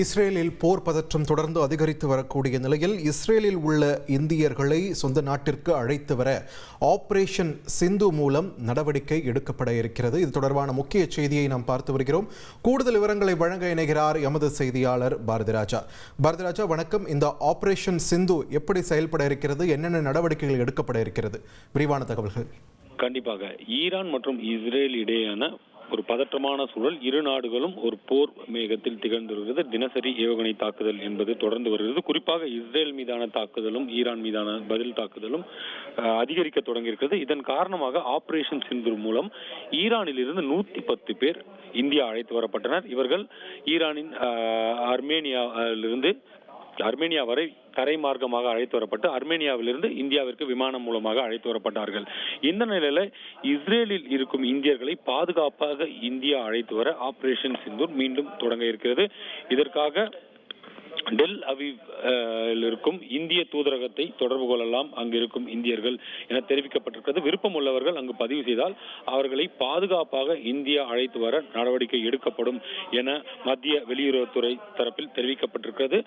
இஸ்ரேலில் போர் பதற்றம் தொடர்ந்து அதிகரித்து வரக்கூடிய நிலையில் இஸ்ரேலில் உள்ள இந்தியர்களை சொந்த நாட்டிற்கு அழைத்து வர ஆபரேஷன் சிந்து மூலம் நடவடிக்கை எடுக்கப்பட இருக்கிறது. இது தொடர்பான முக்கிய செய்தியை நாம் பார்த்து வருகிறோம். கூடுதல் விவரங்களை வழங்க இணைகிறார் எமது செய்தியாளர் பாரதிராஜா. பாரதிராஜா, வணக்கம். இந்த ஆபரேஷன் சிந்து எப்படி செயல்பட இருக்கிறது, என்னென்ன நடவடிக்கைகள் எடுக்கப்பட இருக்கிறது, விரிவான தகவல்கள். கண்டிப்பாக ஈரான் மற்றும் இஸ்ரேல் இடையேயான ஒரு பதற்றமான சூழல், இரு நாடுகளும் ஒரு போர் மேகத்தில் திகழ்ந்து வருகிறது. தினசரி ஏவுகணை தாக்குதல் என்பது தொடர்ந்து வருகிறது. குறிப்பாக இஸ்ரேல் மீதான தாக்குதலும் ஈரான் மீதான பதில் தாக்குதலும் அதிகரிக்க தொடங்கியிருக்கிறது. இதன் காரணமாக ஆபரேஷன் சிந்து மூலம் ஈரானில் இருந்து 110 பேர் இந்தியா அழைத்து வரப்பட்டனர். இவர்கள் ஈரானின் அர்மேனியா வரை தரை மார்க்கமாக அழைத்து வரப்பட்டு அர்மேனியாவிலிருந்து இந்தியாவிற்கு விமானம் மூலமாக அழைத்து வரப்பட்டார்கள். இந்த நிலையில இஸ்ரேலில் இருக்கும் இந்தியர்களை பாதுகாப்பாக இந்தியா அழைத்து வர ஆபரேஷன் சிந்தூர் மீண்டும் தொடங்க இருக்கிறது. இதற்காக டெல் அவீவில் இருக்கும் இந்திய தூதரகத்தை தொடர்பு கொள்ளலாம் அங்கு இருக்கும் இந்தியர்கள் என தெரிவிக்கப்பட்டிருக்கிறது. விருப்பம் உள்ளவர்கள் அங்கு பதிவு செய்தால் அவர்களை பாதுகாப்பாக இந்தியா அழைத்து வர நடவடிக்கை எடுக்கப்படும் என மத்திய வெளியுறவுத்துறை தரப்பில் தெரிவிக்கப்பட்டிருக்கிறது.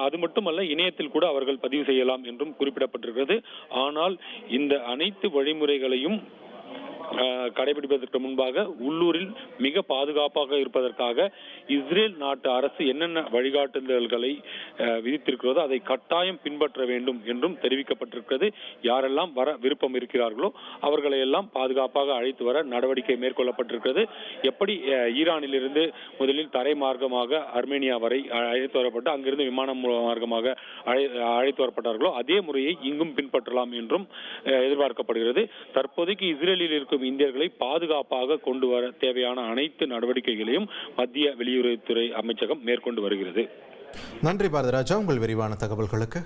அது மட்டுமல்ல, இணையத்தில் கூட அவர்கள் பதிவு செய்யலாம் என்றும் குறிப்பிடப்பட்டிருக்கிறது. ஆனால் இந்த அனைத்து வழிமுறைகளையும் கடைபிடிப்பதற்கு முன்பாக உள்ளூரில் மிக பாதுகாப்பாக இருப்பதற்காக இஸ்ரேல் நாட்டு அரசு என்னென்ன வழிகாட்டுதல்களை விதித்திருக்கிறதோ அதை கட்டாயம் பின்பற்ற வேண்டும் என்றும் தெரிவிக்கப்பட்டிருக்கிறது. யாரெல்லாம் வர விருப்பம் இருக்கிறார்களோ அவர்களை எல்லாம் பாதுகாப்பாக அழைத்து வர நடவடிக்கை மேற்கொள்ளப்பட்டிருக்கிறது. எப்படி ஈரானிலிருந்து முதலில் தரை மார்க்கமாக அர்மேனியா வரை அழைத்து வரப்பட்டு அங்கிருந்து விமான மார்க்கமாக அழைத்து வரப்பட்டார்களோ அதே முறையை இங்கும் பின்பற்றலாம் என்றும் எதிர்பார்க்கப்படுகிறது. தற்போதைக்கு இஸ்ரேலில் இருக்கும் இந்தியர்களை பாதுகாப்பாக கொண்டு வர தேவையான அனைத்து நடவடிக்கைகளையும் மத்திய வெளியுறவுத்துறை அமைச்சகம் மேற்கொண்டு வருகிறது. நன்றி பாரதிராஜா, உங்கள் விரிவான தகவல்களுக்கு.